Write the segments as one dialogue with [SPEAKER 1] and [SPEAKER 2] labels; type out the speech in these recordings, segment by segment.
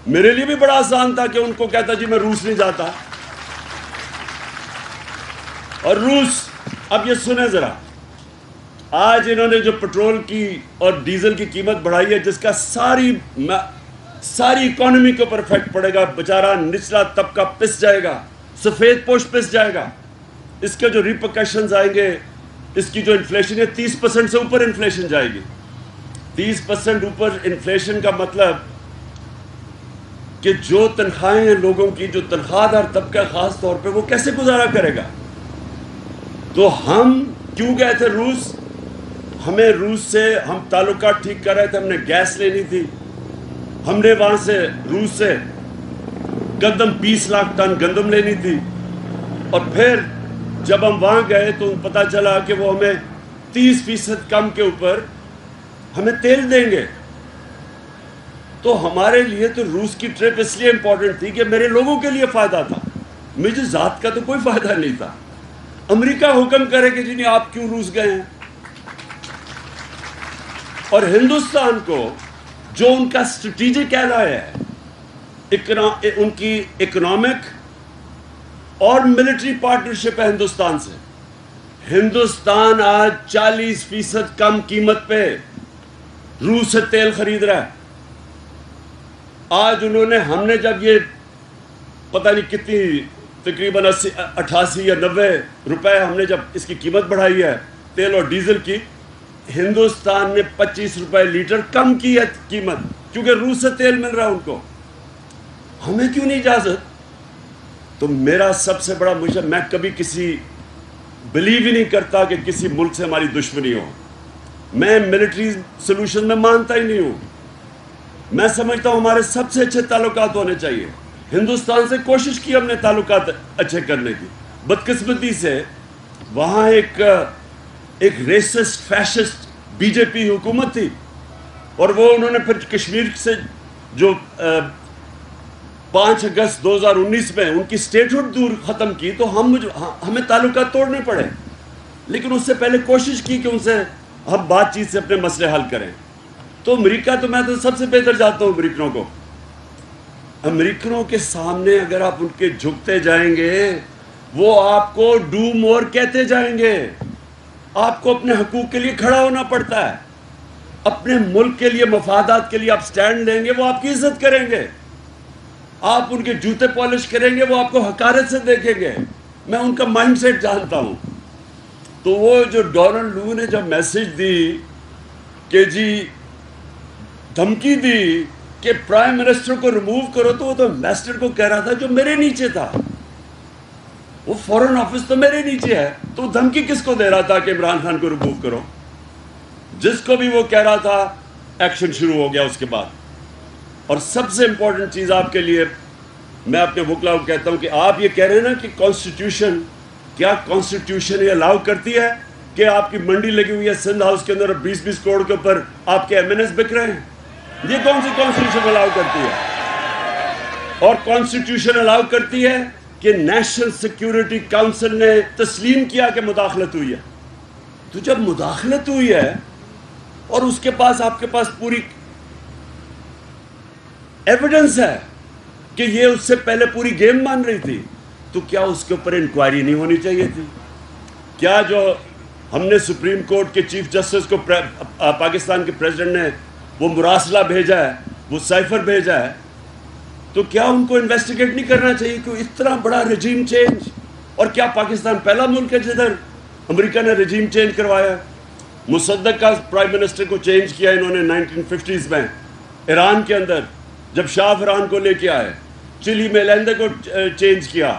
[SPEAKER 1] میرے لیے بھی بڑا آسان تھا کہ ان کو کہتا جی میں روس نہیں جاتا. اور روس، اب یہ سنیں ذرا، آج انہوں نے جو پیٹرول کی اور ڈیزل کی قیمت بڑھائی ہے، جس کا ساری اکانومی کے اوپر افیکٹ پڑے گا، بیچارہ نچلا طبقہ پس جائے گا، سفید پوش پس جائے گا. اس کے جو ریپرکشنز آئیں گے، اس کی جو انفلیشن ہے 30% سے اوپر انفلیشن جائے گی. 30% اوپر انفلیشن کا مطلب کہ جو تنخواہیں ہیں لوگوں کی، جو تنخواہ دار طبقہ خاص طور پہ، وہ کیسے گزارا کرے گا؟ تو ہم کیوں گئے تھے روس؟ ہمیں روس سے، ہم تعلقات ٹھیک کر رہے تھے، ہم نے گیس لینی تھی، ہم نے وہاں سے روس سے گندم 20 لاکھ ٹن گندم لینی تھی. اور پھر جب ہم وہاں گئے تو پتہ چلا کہ وہ ہمیں 30% کم کے اوپر ہمیں تیل دیں گے. تو ہمارے لیے تو روس کی ٹرپ اس لیے امپورٹنٹ تھی کہ میرے لوگوں کے لیے فائدہ تھا، مجھے ذات کا تو کوئی فائدہ نہیں تھا. امریکہ حکم کرے کہ جی نہیں آپ کیوں روس گئے ہیں، اور ہندوستان کو جو ان کا اسٹریٹجک ایلائی ہے، ان کی اکنامک اور ملٹری پارٹنرشپ ہے ہندوستان سے. ہندوستان آج 40% کم قیمت پہ روس سے تیل خرید رہا ہے. آج ہم نے جب یہ پتہ نہیں کتنی، تقریباً 88 یا 90 روپے ہم نے جب اس کی قیمت بڑھائی ہے تیل اور ڈیزل کی، ہندوستان نے 25 روپے لیٹر کم کی ہے قیمت، کیونکہ روس سے تیل مل رہا ہے ان کو. ہمیں کیوں نہیں اجازت؟ تو میرا سب سے بڑا مشکل، میں کبھی بلیو ہی نہیں کرتا کہ کسی ملک سے ہماری دشمنی ہو. میں ملٹری سلوشن میں مانتا ہی نہیں ہوں. میں سمجھتا ہوں ہمارے سب سے اچھے تعلقات ہونے چاہیے. ہندوستان سے کوشش کی ہم نے تعلقات اچھے کرنے کی. بدقسمتی سے وہاں ایک ریسسٹ فیشسٹ بی جے پی حکومت تھی، اور وہ انہوں نے پھر کشمیر سے جو 5 اگست 2019 میں ان کی سٹیٹہڈ دور ختم کی، تو ہمیں تعلقات توڑنے پڑے. لیکن اس سے پہلے کوشش کی کہ ان سے ہم بات چیت سے اپنے مسئلے حل کریں. تو امریکہ تو میں تو سب سے بہتر جانتا ہوں امریکنوں کو. امریکنوں کے سامنے اگر آپ ان کے جھکتے جائیں گے، وہ آپ کو ڈو مور کہتے جائیں گے. آپ کو اپنے حقوق کے لیے کھڑا ہونا پڑتا ہے. اپنے ملک کے لیے، مفادات کے لیے آپ سٹینڈ لیں گے، وہ آپ کی عزت کریں گے. آپ ان کے جوتے پالش کریں گے، وہ آپ کو حقارت سے دیکھیں گے. میں ان کا مائنڈ سیٹ جانتا ہوں. تو وہ جو ڈونلڈ لو نے جب میسج دی کہ جی دھمکی دی کہ پرائم منسٹر کو ریموو کرو، تو وہ تو ایمبیسڈر کو کہہ رہا تھا جو میرے نیچے تھا. وہ فورن آفس تو میرے نیچے ہے، تو دھمکی کس کو دے رہا تھا کہ عمران خان کو ریموو کرو؟ جس کو بھی وہ کہہ رہا تھا، ایکشن شروع ہو گیا اس کے بعد. اور سب سے امپورٹنٹ چیز آپ کے لیے، میں اپنے وکلاء کو کہتا ہوں کہ آپ یہ کہہ رہے ہیں نا کہ کانسٹیٹیوشن، کیا کانسٹیٹیوشن یہ الاؤ کرتی ہے کہ آپ کی منڈی لگی ہوئی ہے سندھ ہاؤس کے اندر 20 کروڑ کے اوپر آپ کے MNS بک رہے ہیں؟ یہ کون سی کانسٹیٹیوشن الاؤ کرتی ہے؟ اور کانسٹیٹیوشن الاؤ کرتی ہے کہ نیشنل سیکیورٹی کاؤنسل نے تسلیم کیا کہ مداخلت ہوئی ہے. تو جب مداخلت ہوئی ہے اور اس کے پاس، آپ کے پاس پوری ایویڈنس ہے کہ یہ اس سے پہلے پوری گیم مان رہی تھی، تو کیا اس کے اوپر انکوائری نہیں ہونی چاہیے تھی؟ کیا جو ہم نے سپریم کورٹ کے چیف جسٹس کو پاکستان کے پریزیڈنٹ نے وہ مراسلہ بھیجا ہے، وہ سائفر بھیجا ہے، تو کیا ان کو انویسٹیگیٹ نہیں کرنا چاہیے کہ اتنا بڑا رجیم چینج؟ اور کیا پاکستان پہلا ملک ہے جدھر امریکہ نے رجیم چینج کروایا؟ مصدق کا پرائم منسٹر کو چینج کیا انہوں نے 1950s میں ایران کے اندر، جب شاہ فران کو لے کے آئے. چلی میں لیندے کو چینج کیا.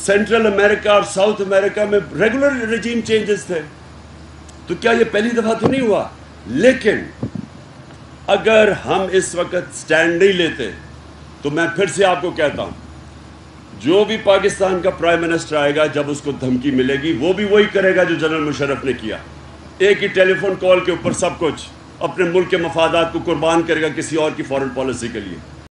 [SPEAKER 1] سینٹرل امریکہ اور ساؤتھ امریکہ میں ریگولر رجیم چینجز تھے. تو کیا یہ پہلی دفعہ تو نہیں ہوا؟ لیکن اگر ہم اس وقت سٹینڈ نہیں لیتے تو میں پھر سے آپ کو کہتا ہوں، جو بھی پاکستان کا پرائم منسٹر آئے گا، جب اس کو دھمکی ملے گی، وہ بھی وہی کرے گا جو جنرل مشرف نے کیا. ایک ہی ٹیلی فون کال کے اوپر سب کچھ، اپنے ملک کے مفادات کو قربان کرے گا کسی اور کی فارن پالیسی کے لیے.